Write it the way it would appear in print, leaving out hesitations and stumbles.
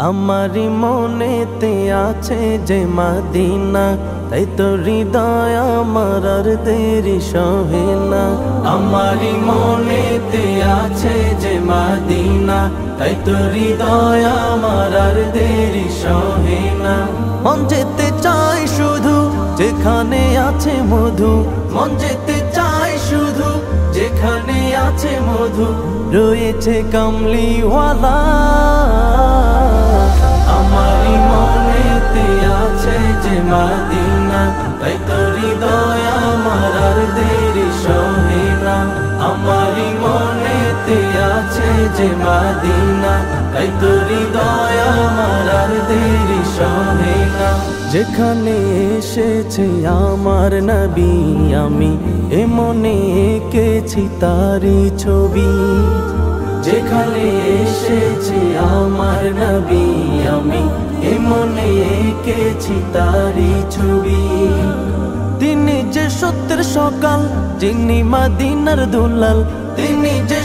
আমারি মনেতে আছে যে মদিনা, তাই তো হৃদয় আমার আর দেরি সহে না। আমারি মনেতে আছে যে মদিনা, তাই তো হৃদয় আমার আর দেরি সহে না। মন যেতে চাই শুধু যেখানে আছে মধু, মন যেতে চাই শুধু যেখানে আছে মধু, রয়েছে কামলিওয়ালা। আমারি মনেতে আছে যে মদিনা, তাই তো হৃদয় আমার আর দেরি সহে না। আমারি মনেতে আছে যে মদিনা, তাই তো হৃদয় আমার আর দেরি সহে না। যেখানে এসেছে আমার নবী, আমি এ মনে এঁকেছি তারি ছবি। যেখানে এসেছে আমার নবী, আমি এ মনে এঁকেছি তারি ছবি। তিনি যে সত্যের সকাল, যিনি মদিনার দুলাল, তিনি যে